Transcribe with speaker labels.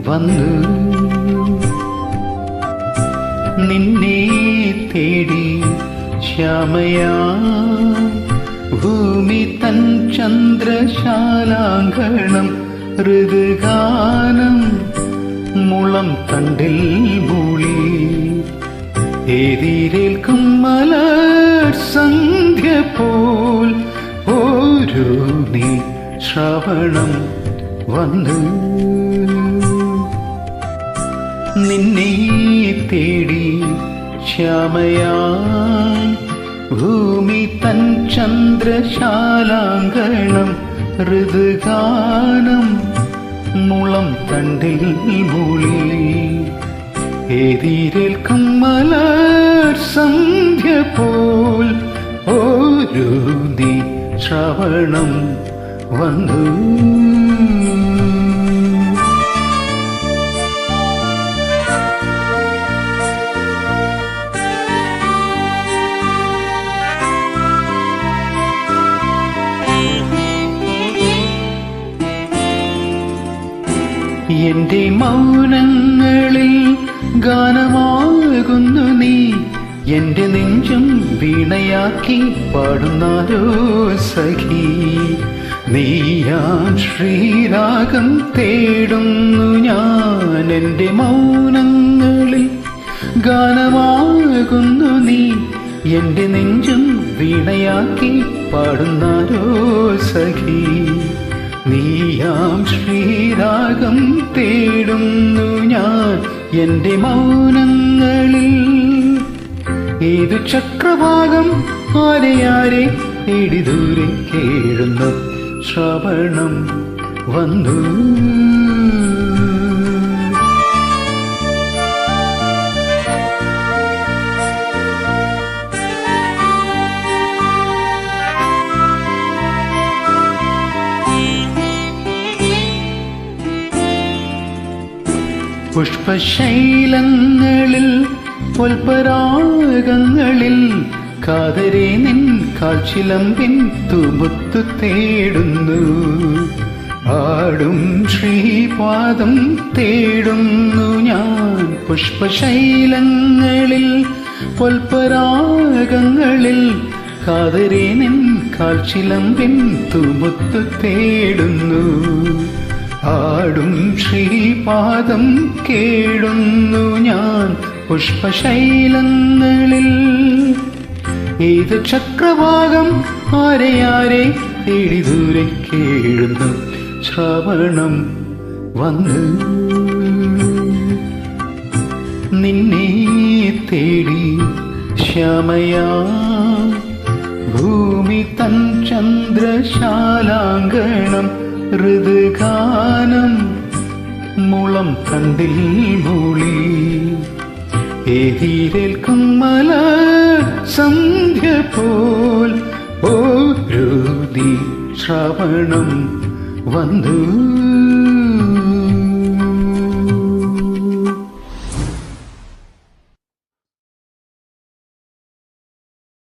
Speaker 1: വന്നു നിന്നെ തേടി ശ്യാമയായി ഭൂമി തൻ ചന്ദ്രശാലാങ്കണം ഋതുഗാനം മുളം തണ്ടിൽ മൂളി എതിരേൽക്കും മലർ സന്ധ്യ പോൽ ഓരോ നീ ശ്രവണം വന്നു നിന്നെ തേടി ശ്യാമയായി ഭൂമി തൻ ചന്ദ്രശാലാങ്കണം ഋതുഗാനം മുളം തണ്ടിൽ മൂളി എതിരേൽക്കും മലർ സന്ധ്യ പോൽ ഓരോ നീ ശ്രവണം വന്നു എന്റെ മൗനങ്ങളിൽ ഗാനമാകുന്നു നീ എന്റെ നെഞ്ചും വീണയാക്കി പാടുന്നാരോ സഖി നീയാൻ ശ്രീരാഗം തേടുന്നു ഞാൻ എന്റെ മൗനങ്ങളിൽ ഗാനമാകുന്നു നീ എന്റെ നെഞ്ചും വീണയാക്കി പാടുന്നാരോ സഖി നീയാം ശ്രീരാഗം തേടുന്നു ഞാൻ എന്റെ മൗനങ്ങളിൽ ഏതു ചക്രഭാഗം ആരെ തേടി ദൂരെ കേഴുന്നു ശ്രവണം വന്നു പുഷ്പശൈലങ്ങളിൽ പുൽപരാഗങ്ങളിൽ കാതരെ നിൻ കാൽച്ചിലമ്പിൻ തൂമുത്തു തേടുന്നു ആടും ശ്രീപാദം തേടുന്നു ഞാൻ പുഷ്പശൈലങ്ങളിൽ പുൽപരാഗങ്ങളിൽ കാതരെ നിൻ കാൽച്ചിലമ്പിൻ തൂമുത്തു തേടുന്നു ആടും ശ്രീപാദം കേടുന്നു ഞാൻ പുഷ്പശൈലങ്ങളിൽ ഏത് ചക്രഭാഗം ആരെ തേടി ദൂരെ കേഴുന്നു ശ്രവണം വന്നു നിന്നെ തേടി ശ്യാമയാ ഭൂമി തൻ ചന്ദ്രശാലാങ്കണം ഋതുഗാനം മുളം തണ്ടിൽ മൂളി എതിരേൽക്കും മലർ സന്ധ്യ പോൽ ഓരോ നീ ശ്രവണം വന്നു